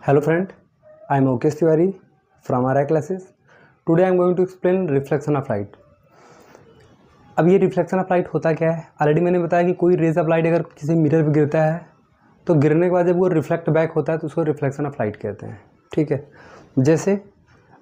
Hello friend, I am Mukesh Tiwari from RI classes. Today I am going to explain reflection of light. अब ये reflection of light होता क्या है? Already मैंने बताया कि कोई रेज ऑफ लाइट अगर किसी मिरर पे गिरता है तो गिरने के बाद जब वो रिफ्लेक्ट बैक होता है तो उसको रिफ्लेक्शन ऑफ लाइट कहते हैं। ठीक है, जैसे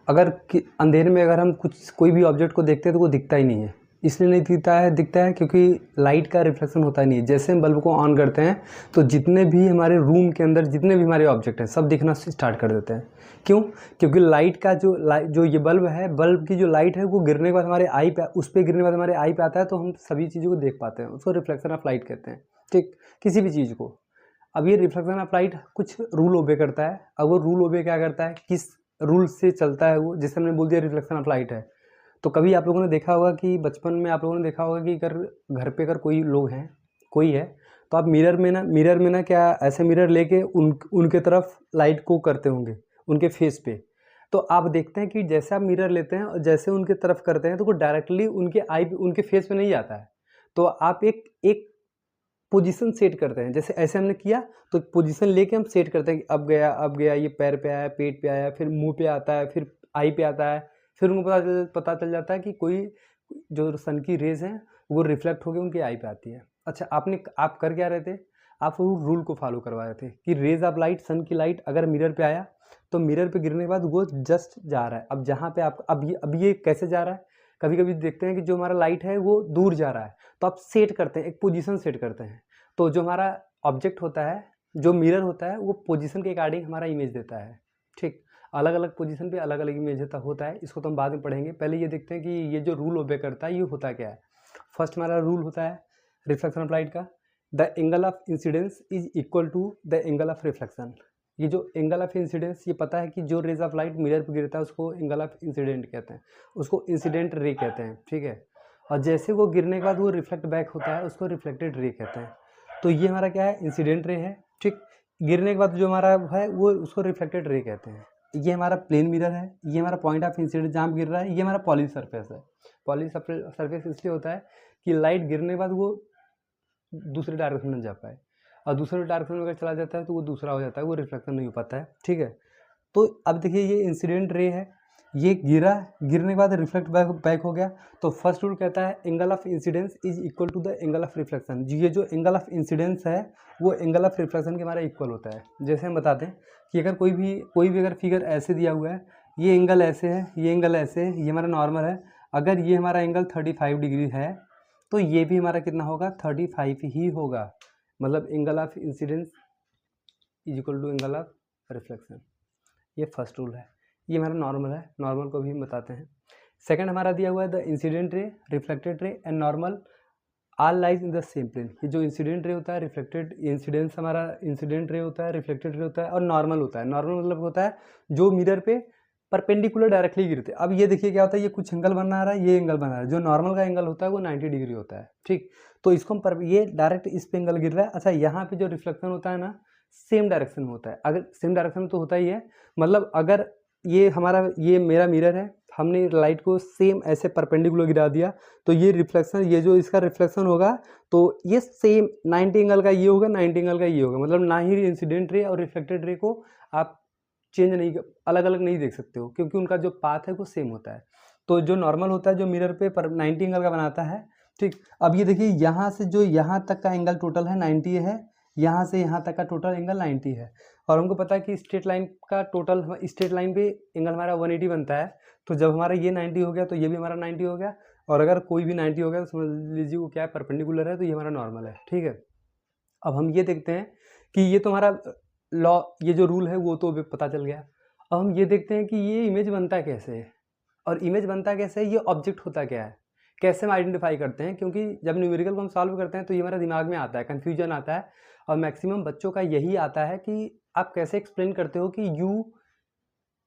अगर अंधेरे में अगर हम कोई भी ऑब्जेक्ट को देखते हैं तो वो दिखता ही नहीं है। इसलिए नहीं दिखता है क्योंकि लाइट का रिफ्लेक्शन होता नहीं है। जैसे हम बल्ब को ऑन करते हैं तो जितने भी हमारे रूम के अंदर जितने भी हमारे ऑब्जेक्ट हैं सब दिखना स्टार्ट कर देते हैं। क्यों? क्योंकि लाइट का जो ये बल्ब है, बल्ब की जो लाइट है वो गिरने के बाद हमारे आई पे, उस पर गिरने के बाद हमारे आई पे आता है तो हम सभी चीज़ों को देख पाते हैं। उसको रिफ्लेक्शन ऑफ लाइट कहते हैं। ठीक, किसी भी चीज़ को। अब ये रिफ्लेक्शन ऑफ लाइट कुछ रूल ओबे करता है। अब वो रूल ओबे क्या करता है, किस रूल से चलता है वो, जैसे हमने बोल दिया रिफ्लेक्शन ऑफ लाइट है। तो कभी आप लोगों ने देखा होगा कि बचपन में आप लोगों ने देखा होगा कि अगर घर पे अगर कोई है तो आप मिरर में ना क्या ऐसे मिरर लेके उनके तरफ लाइट को करते होंगे, उनके फेस पे। तो आप देखते हैं कि जैसे आप मिरर लेते हैं और जैसे उनके तरफ करते हैं तो वो डायरेक्टली उनके फेस पे नहीं जाता है। तो आप एक पोजीशन सेट करते हैं। जैसे ऐसे हमने किया तो एक पोजीशन लेके हम सेट करते हैं कि अब गया, ये पैर पे आया, पेट पे आया, फिर मुंह पे आता है, फिर आई पे आता है। फिर उनको पता चल जाता है कि कोई जो सन की रेज हैं वो रिफ्लेक्ट होकर उनकी आई पे आती है। अच्छा, आप कर क्या रहे थे? आप वो रूल को फॉलो करवा रहे थे कि रेज ऑफ लाइट, सन की लाइट अगर मिरर पे आया तो मिरर पे गिरने के बाद वो जस्ट जा रहा है। अब जहाँ पे आप अब ये कैसे जा रहा है? कभी कभी देखते हैं कि जो हमारा लाइट है वो दूर जा रहा है तो आप सेट करते हैं, एक पोजीशन सेट करते हैं। तो जो हमारा ऑब्जेक्ट होता है, जो मिरर होता है, वो पोजीशन के अकॉर्डिंग हमारा इमेज देता है। ठीक, अलग अलग पोजीशन पे अलग अलग इमेज होता है। इसको तो हम बाद में पढ़ेंगे। पहले ये देखते हैं कि ये जो रूल ओबे करता है ये होता क्या है। फर्स्ट हमारा रूल होता है रिफ्लेक्शन ऑफ लाइट का, the angle of incidence is equal to the angle of reflection. ये जो एंगल ऑफ इंसिडेंस, ये पता है कि जो रेज ऑफ लाइट मिरर पर गिरता है उसको एंगल ऑफ इंसिडेंट कहते हैं, उसको इंसिडेंट रे कहते हैं। ठीक है, और जैसे वो गिरने के बाद वो रिफ्लेक्ट बैक होता है उसको रिफ्लेक्टेड रे कहते हैं। तो ये हमारा क्या है, इंसिडेंट रे है। ठीक, गिरने के बाद जो हमारा है वो उसको रिफ्लेक्टेड रे कहते हैं। ये हमारा प्लेन मिरर है, ये हमारा पॉइंट ऑफ इंसिडेंट जहाँ गिर रहा है, ये हमारा पॉली सरफेस है। पॉली सरफेस इसलिए होता है कि लाइट गिरने के बाद वो दूसरे डायरेक्शन में जा पाए, और दूसरे डायरेक्शन में अगर चला जाता है तो वो दूसरा हो जाता है, वो रिफ्लेक्शन नहीं हो पाता है। ठीक है, तो अब देखिए ये इंसिडेंट रे है, ये गिरने के बाद रिफ्लेक्ट बैक हो गया। तो फर्स्ट रूल कहता है angle of incidence is equal to the angle of reflection. ये जो एंगल ऑफ इंसिडेंस है वो एंगल ऑफ रिफ्लेक्शन के हमारा इक्वल होता है। जैसे हम बताते हैं कि अगर कोई भी अगर फिगर ऐसे दिया हुआ है, ये एंगल ऐसे है, ये एंगल ऐसे है, ये हमारा नॉर्मल है। अगर ये हमारा एंगल 35 डिग्री है तो ये भी हमारा कितना होगा, 35 ही होगा। मतलब angle of incidence is equal to angle of reflection. ये फर्स्ट रूल है। ये हमारा नॉर्मल है, नॉर्मल को भी हम बताते हैं। सेकंड हमारा दिया हुआ है the incident ray, reflected ray and normal all lies in the same plane. ये जो इंसिडेंट रे होता है, हमारा इंसिडेंट रे होता है, रिफ्लेक्टेड रे होता है और नॉर्मल होता है। नॉर्मल मतलब होता है जो मिरर पे परपेंडिकुलर डायरेक्टली गिरते हैं। अब ये देखिए क्या होता है, ये कुछ एंगल बना रहा है, ये एंगल बना रहा है। जो नॉर्मल का एंगल होता है वो 90 डिग्री होता है। ठीक, तो इसको हम ये डायरेक्ट इस पे एंगल गिर रहा है। अच्छा, यहाँ पे जो रिफ्लेक्शन होता है ना, सेम डायरेक्शन में होता है। अगर सेम डायरेक्शन में तो होता ही है, मतलब अगर ये मेरा मिरर है, हमने लाइट को सेम ऐसे परपेंडिकुलर गिरा दिया तो ये रिफ्लेक्शन, ये जो इसका रिफ्लेक्शन होगा तो ये सेम 90 एंगल का ये होगा, 90 एंगल का ये होगा। मतलब ना ही इंसिडेंट रे और रिफ्लेक्टेड रे को आप अलग अलग नहीं देख सकते हो, क्योंकि उनका जो पाथ है वो सेम होता है। तो जो नॉर्मल होता है जो मिरर पे 90 एंगल का बनाता है। ठीक, अब ये देखिए यहाँ से जो यहाँ तक का एंगल टोटल है 90 है, यहाँ से यहाँ तक का टोटल एंगल 90 है। और हमको पता है कि स्ट्रेट लाइन का टोटल, स्ट्रेट लाइन पे एंगल हमारा 180 बनता है। तो जब हमारा ये 90 हो गया तो ये भी हमारा 90 हो गया, और अगर कोई भी 90 हो गया तो समझ लीजिए वो क्या है, परपेंडिकुलर है, तो ये हमारा नॉर्मल है। ठीक है, अब हम ये देखते हैं कि ये तो हमारा लॉ, ये जो रूल है वो तो पता चल गया। अब हम ये देखते हैं कि ये इमेज बनता कैसे है, और इमेज बनता कैसे है, ये ऑब्जेक्ट होता क्या है, कैसे हम आइडेंटिफाई करते हैं। क्योंकि जब न्यूमेरिकल को हम सॉल्व करते हैं तो ये हमारे दिमाग में आता है, कन्फ्यूजन आता है, और मैक्सिमम बच्चों का यही आता है कि आप कैसे एक्सप्लेन करते हो कि u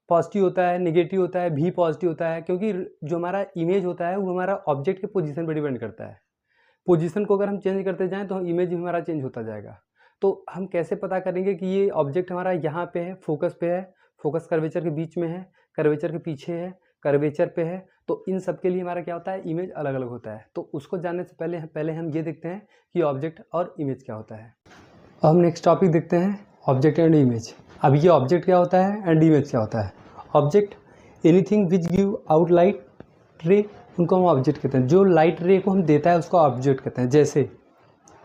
पॉजिटिव होता है, नेगेटिव होता है, v पॉजिटिव होता है। क्योंकि जो हमारा इमेज होता है वो हमारा ऑब्जेक्ट के पोजीशन पर डिपेंड करता है। पोजीशन को अगर हम चेंज करते जाएँ तो इमेज भी हमारा चेंज होता जाएगा। तो हम कैसे पता करेंगे कि ये ऑब्जेक्ट हमारा यहाँ पे है, फोकस पे है, फोकस कर्वेचर के बीच में है, कर्वेचर के पीछे है, कर्वेचर पे है। तो इन सब के लिए हमारा क्या होता है, इमेज अलग अलग होता है। तो उसको जानने से पहले हम ये देखते हैं कि ऑब्जेक्ट और इमेज क्या होता है। अब हम नेक्स्ट टॉपिक देखते हैं ऑब्जेक्ट एंड इमेज। अब ये ऑब्जेक्ट क्या होता है एंड इमेज क्या होता है? Object anything which give out light रे, उनको हम ऑब्जेक्ट कहते हैं। जो लाइट रे को हम देता है उसको ऑब्जेक्ट कहते हैं। जैसे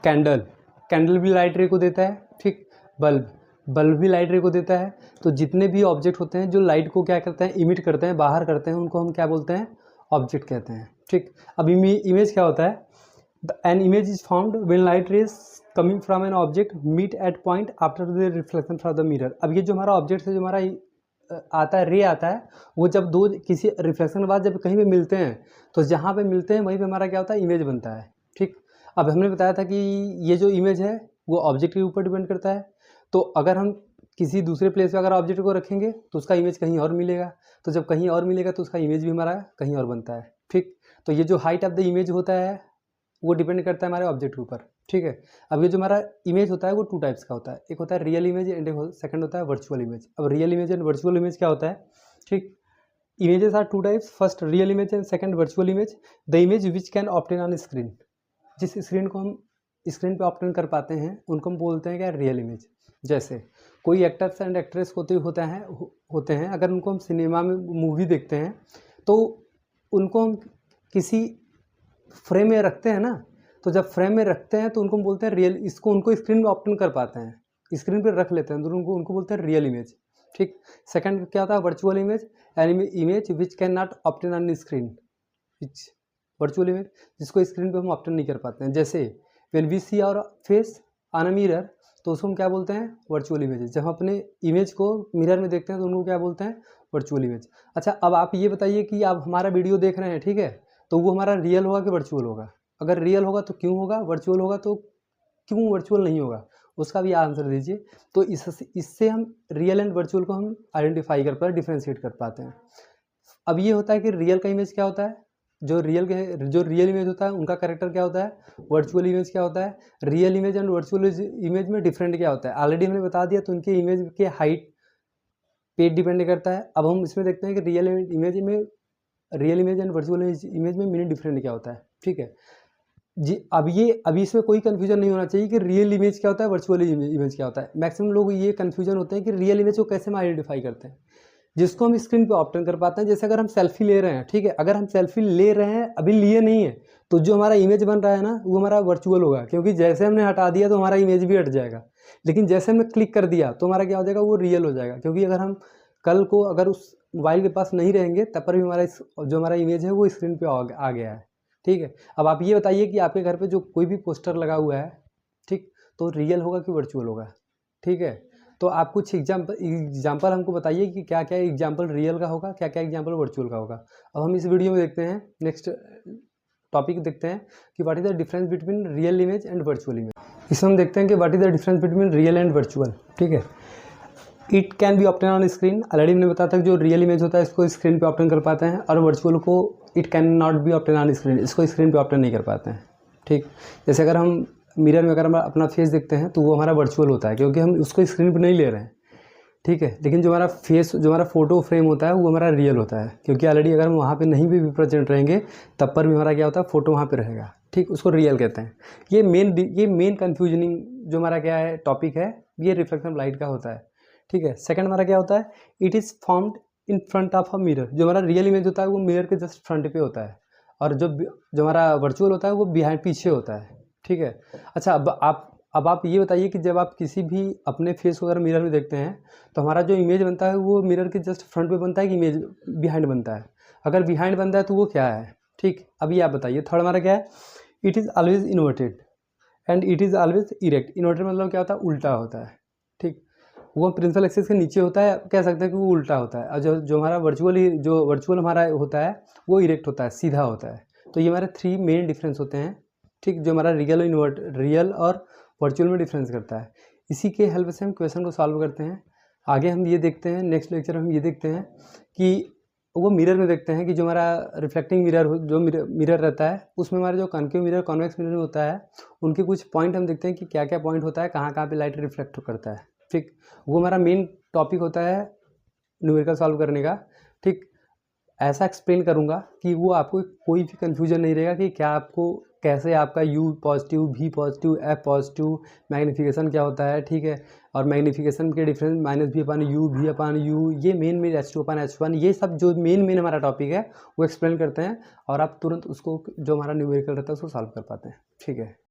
कैंडल, कैंडल भी लाइट रे को देता है, ठीक। बल्ब, बल्ब भी लाइट रे को देता है। तो जितने भी ऑब्जेक्ट होते हैं जो लाइट को क्या करते हैं, इमिट करते हैं, बाहर करते हैं, उनको हम क्या बोलते हैं? ऑब्जेक्ट कहते हैं, ठीक। अब इमेज क्या होता है? An image is found when light rays coming from an object meet at point after the reflection from the mirror. अब ये जो हमारा ऑब्जेक्ट है, जो हमारा आता है, रे आता है, वो जब दो किसी रिफ्लेक्शन के बाद जब कहीं पे मिलते हैं, तो जहाँ पे मिलते हैं वहीं पे हमारा क्या होता है? इमेज बनता है, ठीक। अब हमने बताया था कि ये जो इमेज है वो ऑब्जेक्ट के ऊपर डिपेंड करता है। तो अगर हम किसी दूसरे प्लेस पे अगर ऑब्जेक्ट को रखेंगे तो उसका इमेज कहीं और मिलेगा, तो जब कहीं और मिलेगा तो उसका इमेज भी हमारा कहीं और बनता है, ठीक। तो ये जो हाइट ऑफ द इमेज होता है वो डिपेंड करता है हमारे ऑब्जेक्ट के ऊपर, ठीक है। अब ये जो हमारा इमेज होता है वो 2 टाइप्स का होता है। एक होता है रियल इमेज एंड सेकंड होता है वर्चुअल इमेज। अब real image and virtual image क्या होता है, ठीक। Images are 2 types, first real image and second virtual image. The image which can obtain on screen, जिस स्क्रीन को हम स्क्रीन पे ऑब्टेन कर पाते हैं उनको हम बोलते हैं क्या? Real image. जैसे कोई एक्टर्स एंड एक्ट्रेस होते हैं, अगर उनको हम सिनेमा में मूवी देखते हैं तो उनको हम किसी फ्रेम में रखते हैं ना, तो जब फ्रेम में रखते हैं तो उनको हम बोलते हैं रियल, इसको उनको स्क्रीन पे ऑप्टेन कर पाते हैं, स्क्रीन पे रख लेते हैं तो उनको बोलते हैं रियल इमेज, ठीक। सेकंड क्या था? Virtual image, an image which can not obtain on screen, which virtual image जिसको स्क्रीन पे हम ऑप्टेन नहीं कर पाते हैं। जैसे when we see our face on a mirror, तो उसको हम क्या बोलते हैं? Virtual image. जब हम अपने इमेज को मिरर में देखते हैं तो उनको क्या बोलते हैं? Virtual image. अच्छा, अब आप ये बताइए कि आप हमारा वीडियो देख रहे हैं, ठीक है, तो वो हमारा रियल होगा कि वर्चुअल होगा? अगर रियल होगा तो क्यों होगा, वर्चुअल होगा तो क्यों वर्चुअल नहीं होगा? उसका भी आंसर दीजिए। तो इससे हम रियल एंड वर्चुअल को हम आइडेंटिफाई कर पाते हैं, डिफ्रेंशिएट कर पाते हैं। अब ये होता है कि रियल का इमेज क्या होता है, जो रियल इमेज होता है उनका कैरेक्टर क्या होता है, वर्चुअल इमेज क्या होता है। Real image and virtual image में डिफरेंट क्या होता है ऑलरेडी हमने बता दिया। तो उनके इमेज के हाइट पे डिपेंड करता है। अब हम इसमें देखते हैं कि real image and virtual image में मिनी डिफरेंट क्या होता है, ठीक है जी। अभी इसमें कोई कन्फ्यूजन नहीं होना चाहिए कि रियल इमेज क्या होता है, वर्चुअल इमेज क्या होता है। मैक्सिमम लोग ये कन्फ्यूजन होते हैं कि रियल इमेज को कैसे हम आइडेंटिफाई करते हैं, जिसको हम स्क्रीन पे ऑप्टेन कर पाते हैं। जैसे अगर हम सेल्फी ले रहे हैं, ठीक है, अगर हम सेल्फी ले रहे हैं, अभी लिए नहीं है, तो जो हमारा इमेज बन रहा है ना वो हमारा वर्चुअल होगा, क्योंकि जैसे हमने हटा दिया तो हमारा इमेज भी हट जाएगा। लेकिन जैसे हमने क्लिक कर दिया तो हमारा क्या हो जाएगा, वो रियल हो जाएगा। क्योंकि अगर हम कल को अगर उस मोबाइल के पास नहीं रहेंगे तब पर भी जो हमारा इमेज है वो स्क्रीन पे आ गया है, ठीक है। अब आप ये बताइए कि आपके घर पे जो कोई भी पोस्टर लगा हुआ है, ठीक, तो रियल होगा कि वर्चुअल होगा, ठीक है। तो आप कुछ एग्जाम्पल हमको बताइए कि क्या क्या एग्जाम्पल रियल का होगा, क्या क्या एग्जाम्पल वर्चुअल का होगा। अब हम इस वीडियो में देखते हैं, नेक्स्ट टॉपिक देखते हैं कि what is the difference between real image and virtual image. इसमें हम देखते हैं कि what is the difference between real and virtual, ठीक है। It can be obtain on screen, already मैंने बताया था कि जो रियल इमेज होता है इसको स्क्रीन पे ऑप्टेन कर पाते हैं, और वर्चुअल को it can not be obtain on screen, इसको स्क्रीन पे ऑप्टेन नहीं कर पाते हैं, ठीक। जैसे अगर हम मिरर में अगर हम अपना फेस देखते हैं तो वो हमारा वर्चुअल होता है, क्योंकि हम उसको स्क्रीन पर नहीं ले रहे हैं, ठीक है। लेकिन जो हमारा फेस, जो हमारा फोटो फ्रेम होता है वो हमारा रियल होता है, क्योंकि ऑलरेडी अगर हम वहाँ पे नहीं भी प्रेजेंट रहेंगे तब पर भी हमारा क्या होता है, फोटो वहाँ पे रहेगा, ठीक, उसको रियल कहते हैं। ये मेन कन्फ्यूजनिंग जो हमारा क्या है टॉपिक है, ये रिफ्लेक्शन ऑफ लाइट का होता है, ठीक है। सेकंड हमारा क्या होता है, it is found in front of a mirror. जो हमारा रियल इमेज होता है वो मिरर के जस्ट फ्रंट पे होता है, और जो हमारा वर्चुअल होता है वो बिहाइंड, पीछे होता है, ठीक है। अच्छा, अब आप ये बताइए कि जब आप किसी भी अपने फेस को अगर मिरर में देखते हैं तो हमारा जो इमेज बनता है वो मिरर के जस्ट फ्रंट पे बनता है कि इमेज बिहाइंड बनता है? अगर बिहाइंड बनता है तो वो क्या है, ठीक। अभी आप बताइए। थर्ड हमारा क्या है, it is always inverted and it is always erect. Inverted मतलब क्या होता है, उल्टा होता है, ठीक। वो प्रिंसिपल एक्सिस के नीचे होता है, कह सकते हैं कि वो उल्टा होता है। और जो हमारा वर्चुअल हमारा होता है वो इरेक्ट होता है, सीधा होता है। तो ये हमारे 3 मेन डिफरेंस होते हैं, ठीक, जो हमारा रियल और वर्चुअल में डिफरेंस करता है। इसी के हेल्प से हम क्वेश्चन को सॉल्व करते हैं। आगे हम ये देखते हैं, नेक्स्ट लेक्चर हम ये देखते हैं कि वो मिरर में देखते हैं कि जो हमारा रिफ्लेक्टिंग मिरर जो मिरर रहता है उसमें हमारा जो कॉन्केव मिरर, कॉन्वेक्स मिरर होता है, उनके कुछ पॉइंट हम देखते हैं कि क्या क्या पॉइंट होता है, कहाँ कहाँ पे लाइट रिफ्लेक्ट करता है, ठीक। वो हमारा मेन टॉपिक होता है न्यूमेरिकल सॉल्व करने का, ठीक। ऐसा एक्सप्लेन करूँगा कि वो आपको कोई भी कन्फ्यूजन नहीं रहेगा कि क्या आपको कैसे आपका U positive, V positive, F positive, magnification क्या होता है, ठीक है, और मैग्नीफिकेशन के डिफरेंस -v/u, v/u, ये मेन h2/h1, ये सब जो मेन हमारा टॉपिक है वो एक्सप्लेन करते हैं और आप तुरंत उसको जो हमारा न्यूमेरिकल रहता है उसको सॉल्व कर पाते हैं। ठीक है।